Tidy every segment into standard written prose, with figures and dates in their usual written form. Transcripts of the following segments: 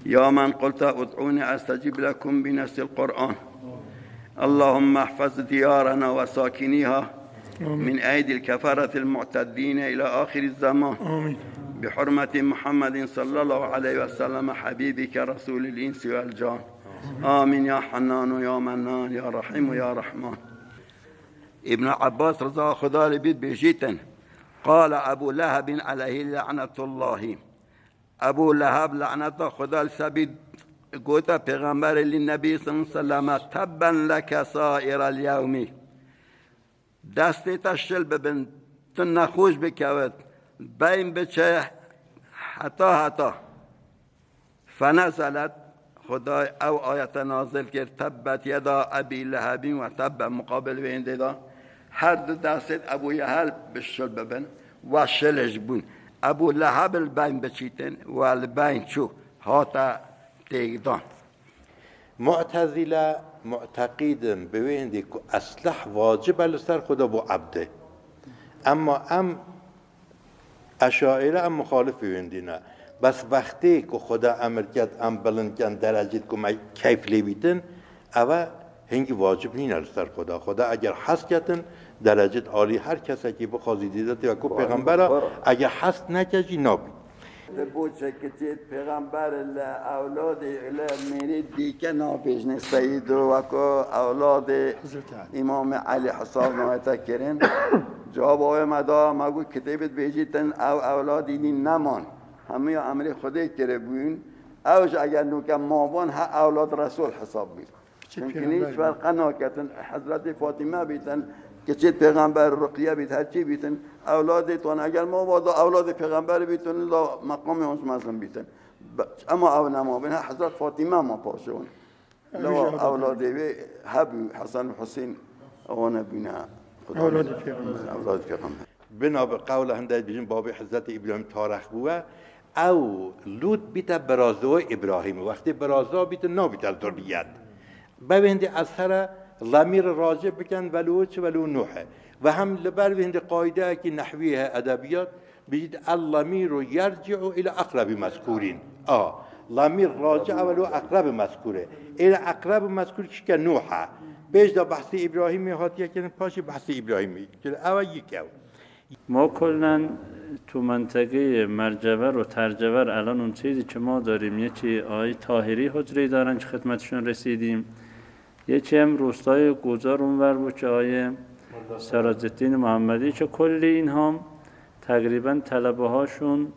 يا من قلت ادعوني استجب لكم بنص القرآن. اللهم احفظ ديارنا وساكنيها من أيدي الكفرة المعتدين إلى آخر الزمان. آمين. بحرمة محمد صلى الله عليه وسلم حبيبك رسول الإنس والجان. آمين يا حنان يا منان يا رحيم يا رحمن. ابن عباس رضا خدا لبید بجیتن قال ابو لهب علیه لعنت الله. ابو لهب لعنت خدا سبید گوتا پیغمبر لنبی صلی اللہ علیہ وسلم تبا لك سائر اليوم. دستی تشل ببن تنخوش بکود بین بچه حتی فنزلت خدای او آیت نازل کرد تبت یدا ابی لهب و تب مقابل وینده دا هر دو دستت ابو یهل بشل ببن و شلش بون ابو لهب البین بچیتن و البین چو هاتا تیگدان. معتزله معتقدن به وینده که اصلح واجب لسر خدا با عبده، اما اشاعره مخالف وینده نه. بس وقتی که خدا امر کرد بلند کن درجت که ما کیف لیبیتن اوه هنگی واجب نین لسر خدا اگر حس کردن درجت عالی هر کسی که بخوازی دیدت و که پیغمبر اگر حس نکجی نابی بوچه که پیغمبر اولاد میرید دیگه نابیجن سید و که اولاد امام علی حساب نایتا کرن جواب آوه مدا مگو کتابت بیجیتن او اولادی نمان همه امر خدا کرده بوین اوش اگر نوکم مابان ها اولاد رسول حساب بید چون هیچ فرق نکردن حضرت فاطمه بیتن که چه پیغمبر رقیه بیت هر چی بیتن اولادتون اگر ما با اولاد پیغمبر بیتن لا مقام اونش مظلوم بیتن اما او نما بین حضرت فاطمه ما پاشون لا اولاد حبی حسن و حسین اون بینا اولاد پیغمبر بنا به قول هنده بیشن باب حضرت ابراهیم تارخ بوه او لوط بیت برازو ابراهیم وقتی برازو بیت نو بیت الذریت ببینده اثر ضمیر راجع بکن ولو نوحه و هم لبر بهند قاعده که نحویه ادبیات بجد الضمیر یرجع الى اقرب مذکورین ضمیر راجع ولو اقرب مذکوره الى اقرب مذکور که نوحه بیش دا بحث ابراهیمی هاتیه که پاش بحث ابراهیمی که اول یکیو ما کلا تو منطقه مرجور و ترجور الان اون چیزی که ما داریم یکی آقای طاهری حجری دارن که خدمتشون رسیدیم، یکی هم روستای گوزار اونور بود که آقای سراج‌الدین محمدی که کلی این هم تقریبا طلبه هاشون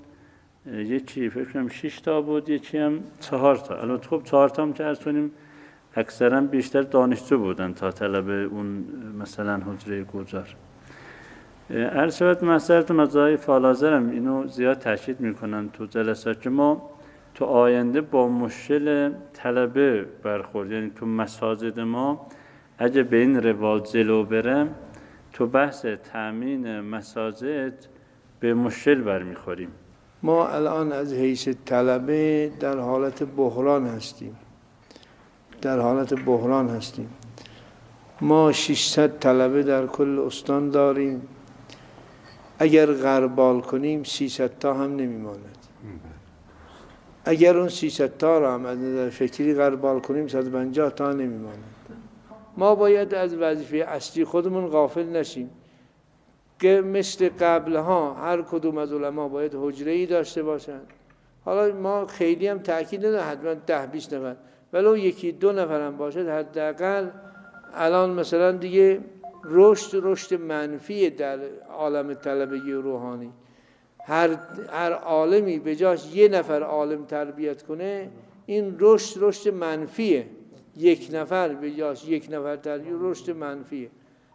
یکی فکر کنم 6 تا بود یکی هم 4 تا. البته خب 4 تا هم که عرض کنیم اکثرا بیشتر دانشجو بودن تا طلبه اون مثلا حجره گوزار. عرض شود مسئله مزای فالازرم اینو زیاد تشدید میکنن تو جلسات که ما تو آینده با مشکل طلبه برخورد، یعنی تو مساجد ما اگه به این روال جلو برم تو بحث تامین مساجد به مشکل برمیخوریم. ما الان از حیث طلبه در حالت بحران هستیم. ما 600 طلبه در کل استان داریم. اگر غربال کنیم 300 تا هم نمیماند. اگر اون 300 تا را هم از نظر فکری غربال کنیم 150 تا نمیماند. ما باید از وظیفه اصلی خودمون غافل نشیم که مثل قبلها هر کدوم از علما باید حجره‌ای داشته باشند. حالا ما خیلی هم تأکید نداریم حتما 10-20 نفر، ولو 1-2 نفر هم باشد حداقل. الان مثلا دیگه رشد منفی در عالم طلبگی و روحانی، هر عالمی به جاش 1 نفر عالم تربیت کنه این رشد منفیه. 1 نفر به جاش 1 نفر تربیت رشد منفیه.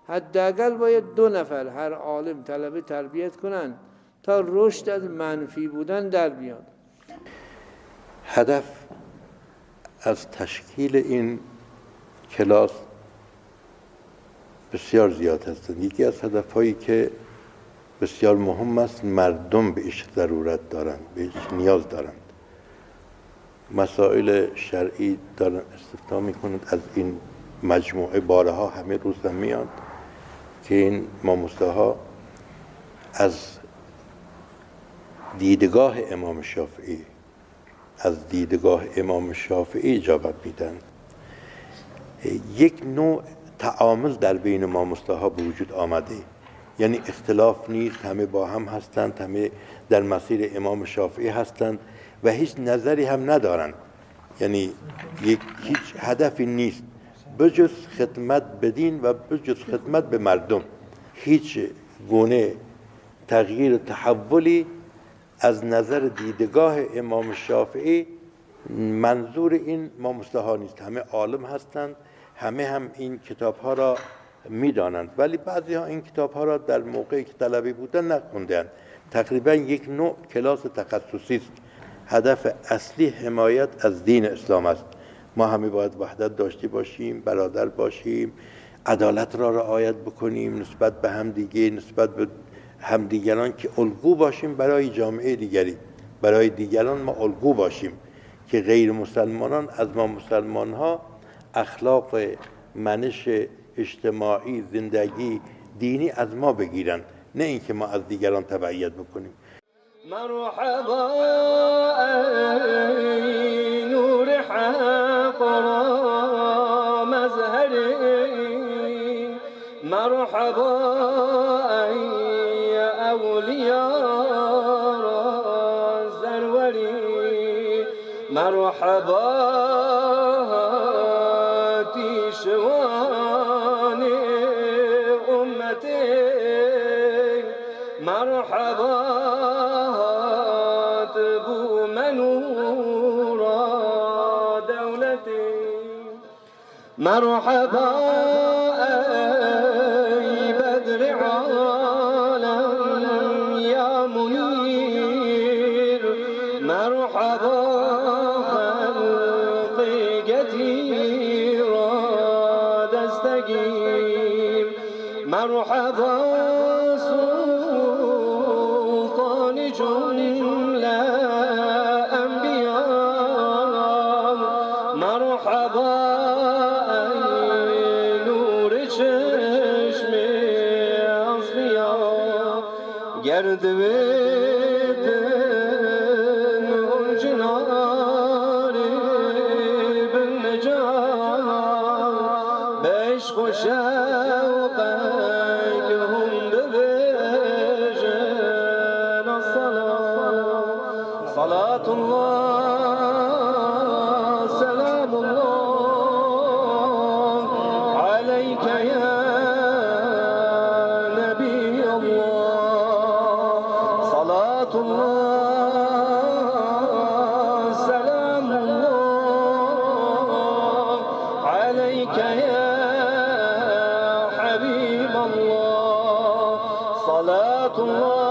حداقل باید 2 نفر هر عالم طلبه تربیت کنن تا رشد از منفی بودن در بیاد. هدف از تشکیل این کلاس بسیار زیاد هستند. یکی از هدفهایی که بسیار مهم است مردم بهش ضرورت دارند، بهش نیاز دارند. مسائل شرعی دارن استفاده میکنند از این مجموعه. بارها همه روز میاد که این ماموس‌ها از دیدگاه امام شافعی از دیدگاه امام شافعی اجابت میدن. یک نوع تعامل در بین ما مصطلح‌ها به وجود آمده، یعنی اختلاف نیست، همه با هم هستند، همه در مسیر امام شافعی هستند و هیچ نظری هم ندارند، یعنی هیچ هدفی نیست بجز خدمت به دین و بجز خدمت به مردم. هیچ گونه تغییر و تحولی از نظر دیدگاه امام شافعی منظور این ما مصطلح‌ها نیست. همه عالم هستند، همه هم این کتاب ها را میدانند، ولی بعضی ها این کتاب ها را در موقعی که طلبی بودن نخوندند. تقریبا یک نوع کلاس تخصصی است. هدف اصلی حمایت از دین اسلام است. ما همه باید وحدت داشته باشیم، برادر باشیم، عدالت را رعایت بکنیم نسبت به همدیگه، نسبت به همدیگران که الگو باشیم برای جامعه دیگری، برای دیگران ما الگو باشیم که غیر مسلمانان از ما مسلمان ها اخلاق منش اجتماعی زندگی دینی از ما بگیرن، نه اینکه ما از دیگران تبعیت بکنیم. مرحبا ای نور حق را مظهری، مرحبا ای اولیاء را زروری، مرحبا پیشوان امتی، مرحبا بو منورا دولتی، مرحبا ای بدر عالم یا منیر، مرحبا خلقی گتی را دستگیر، مرحبا سلطان جمله انبیاء، مرحبا ای نور چشم اصفیا، گرد خوش شوقك هم ببجن الصلاة، صلاة الله سلام الله عليك يا نبي الله، صلاة الله سلام الله عليك يا حبيب الله، صلاة الله